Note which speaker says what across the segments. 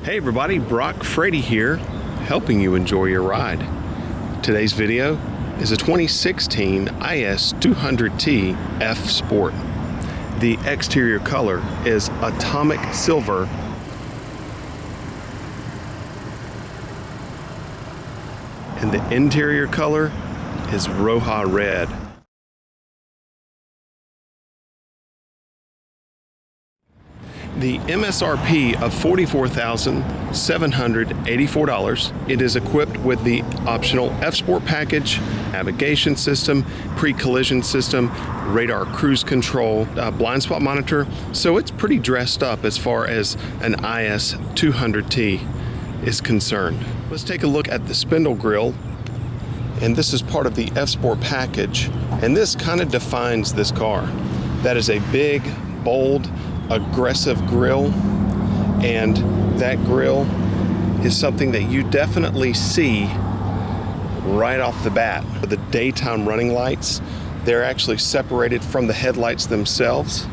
Speaker 1: Hey everybody, Brock Frady here, helping you enjoy your ride. Today's video is a 2016 IS200t FSport. The exterior color is atomic silver and the interior color is Roja red. The MSRP of $44,784. It is equipped with the optional FSport package, navigation system, pre-collision system, radar cruise control, blind spot monitor. So it's pretty dressed up as far as an IS200t is concerned. Let's take a look at the spindle grille. And this is part of the FSport package. And this kind of defines this car. That is a big, bold, aggressive grille, and that grille is something that you definitely see right off the bat. The daytime running lights, they're actually separated from the headlights themselves,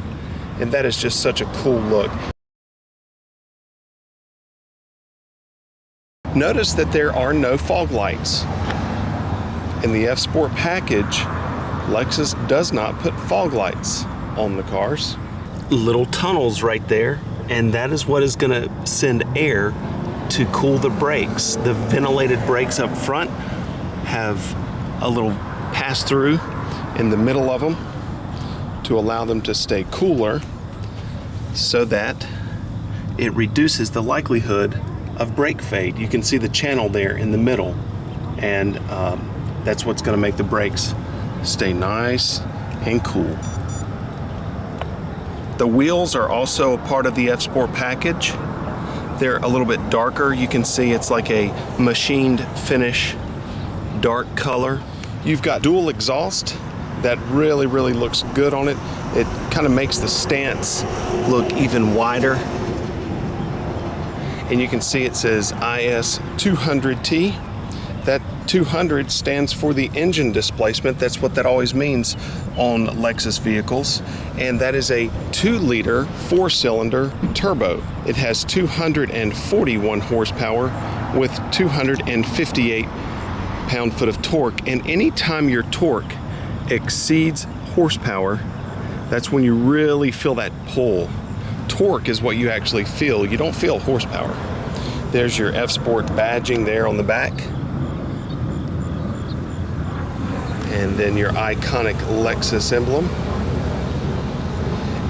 Speaker 1: and that is just such a cool look. Notice that there are no fog lights. In the FSport package, Lexus does not put fog lights on the cars. Little tunnels right there, and that is what is going to send air to cool the brakes. The ventilated brakes up front have a little pass-through in the middle of them to allow them to stay cooler so that it reduces the likelihood of brake fade. You can see the channel there in the middle, and that's what's going to make the brakes stay nice and cool. The wheels are also a part of the FSport package. They're a little bit darker. You can see it's like a machined finish, dark color. You've got dual exhaust that really looks good on it. It kind of makes the stance look even wider. And you can see it says IS200t. That 200 stands for the engine displacement. That's what that always means on Lexus vehicles. And that is a 2-liter 4-cylinder turbo. It has 241 horsepower with 258 pound-foot of torque. And anytime your torque exceeds horsepower, that's when you really feel that pull. Torque is what you actually feel. You don't feel horsepower. There's your FSport badging there on the back. And then your iconic Lexus emblem.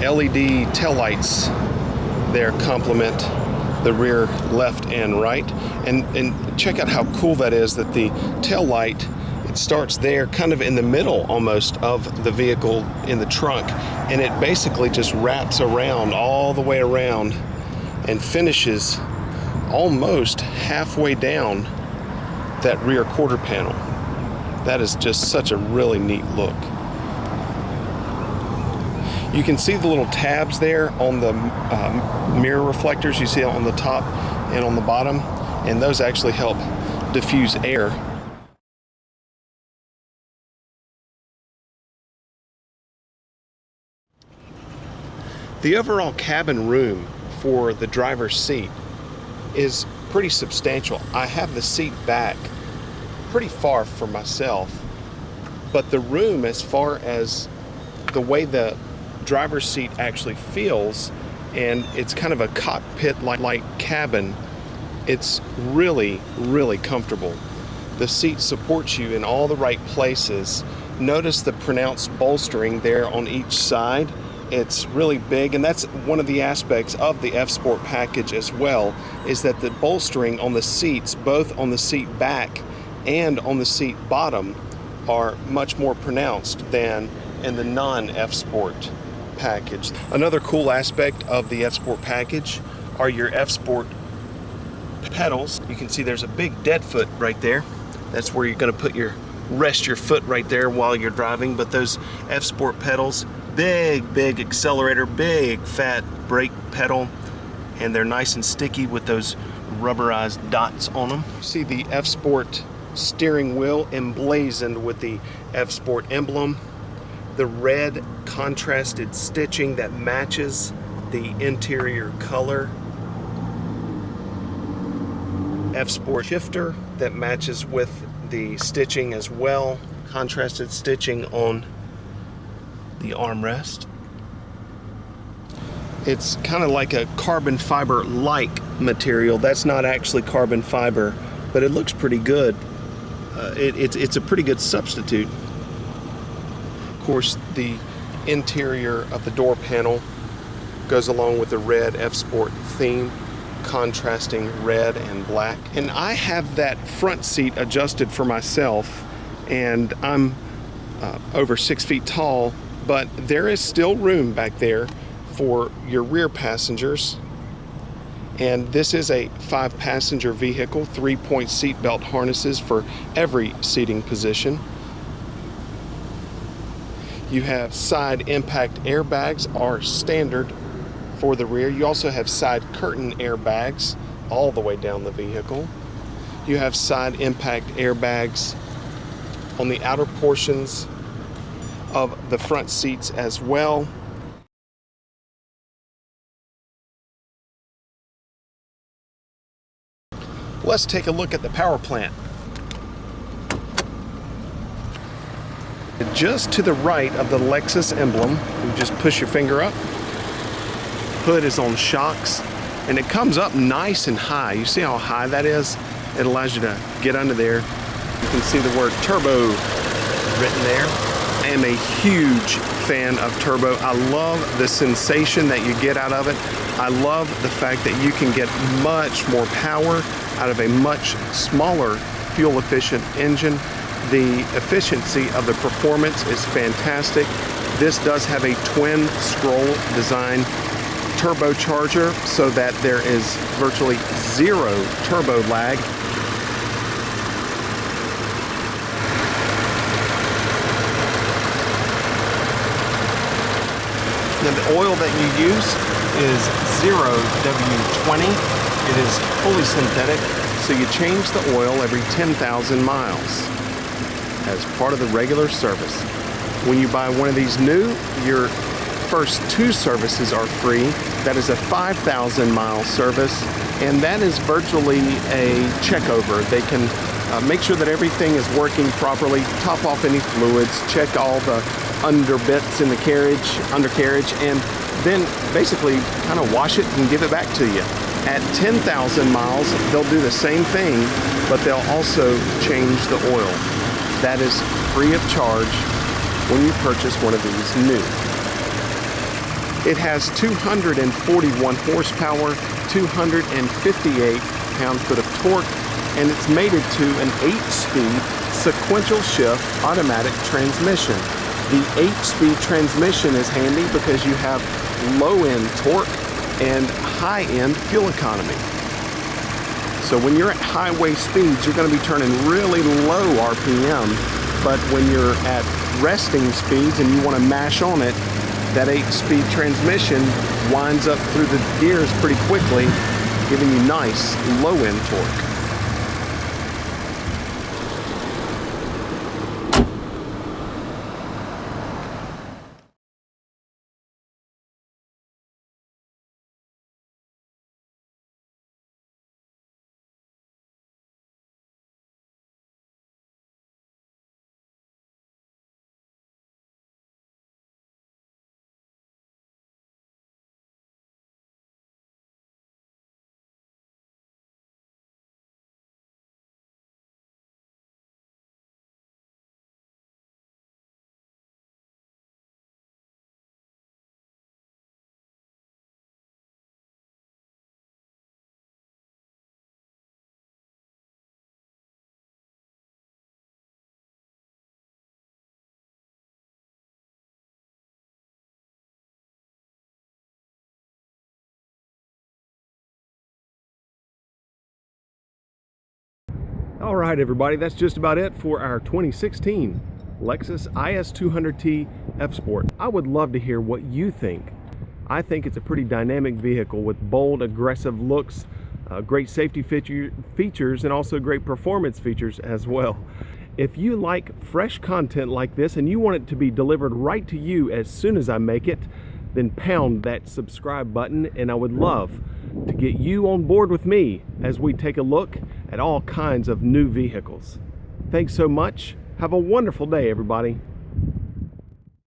Speaker 1: LED taillights there complement the rear left and right. And check out how cool that is, that the tail light, it starts there kind of in the middle almost of the vehicle in the trunk, and it basically just wraps around all the way around and finishes almost halfway down that rear quarter panel. That is just such a really neat look. You can see the little tabs there on the mirror reflectors. You see on the top and on the bottom, and those actually help diffuse air. The overall cabin room for the driver's seat is pretty substantial. I have the seat back pretty far for myself, but the room, as far as the way the driver's seat actually feels, and it's kind of a cockpit like cabin, it's really comfortable. The seat supports you in all the right places. Notice the pronounced bolstering there on each side. It's really big, and that's one of the aspects of the FSport package as well, is that the bolstering on the seats, both on the seat back and on the seat bottom, are much more pronounced than in the non-FSport package. Another cool aspect of the FSport package are your FSport pedals. You can see there's a big dead foot right there. That's where you're going to rest your foot right there while you're driving. But those FSport pedals, big accelerator, big fat brake pedal, and they're nice and sticky with those rubberized dots on them. You see the FSport steering wheel emblazoned with the FSport emblem. The red contrasted stitching that matches the interior color. FSport shifter that matches with the stitching as well. Contrasted stitching on the armrest. It's kind of like a carbon fiber like material. That's not actually carbon fiber, but it looks pretty good. It's a pretty good substitute. Of course, the interior of the door panel goes along with the red FSport theme, contrasting red and black. And I have that front seat adjusted for myself, and I'm over 6 feet tall, but there is still room back there for your rear passengers. And this is a 5-passenger vehicle, 3-point seat belt harnesses for every seating position. You have side impact airbags are standard for the rear. You also have side curtain airbags all the way down the vehicle. You have side impact airbags on the outer portions of the front seats as well. Let's take a look at the power plant. Just to the right of the Lexus emblem, you just push your finger up. Hood is on shocks, and it comes up nice and high. You see how high that is? It allows you to get under there. You can see the word turbo written there. I am a huge fan of turbo. I love the sensation that you get out of it. I love the fact that you can get much more power out of a much smaller fuel efficient engine. The efficiency of the performance is fantastic. This does have a twin scroll design turbocharger so that there is virtually zero turbo lag. Now the oil that you use is 0W20. It is fully synthetic, so you change the oil every 10,000 miles as part of the regular service. When you buy one of these new, your first 2 services are free. That is a 5,000 mile service, and that is virtually a checkover. They can make sure that everything is working properly, top off any fluids, check all the underbits in the undercarriage, and then basically kind of wash it and give it back to you. At 10,000 miles, they'll do the same thing, but they'll also change the oil. That is free of charge when you purchase one of these new. It has 241 horsepower, 258 pound-foot of torque, and it's mated to an 8-speed sequential shift automatic transmission. The 8-speed transmission is handy because you have low-end torque and high-end fuel economy. So when you're at highway speeds, you're going to be turning really low RPM, but when you're at resting speeds and you want to mash on it, that 8-speed transmission winds up through the gears pretty quickly, giving you nice low-end torque. All right, everybody, that's just about it for our 2016 Lexus IS200t FSport. I would love to hear what you think. I think it's a pretty dynamic vehicle with bold, aggressive looks, great safety features, and also great performance features as well. If you like fresh content like this and you want it to be delivered right to you as soon as I make it, then pound that subscribe button, and I would love to get you on board with me as we take a look at all kinds of new vehicles. Thanks so much. Have a wonderful day, everybody.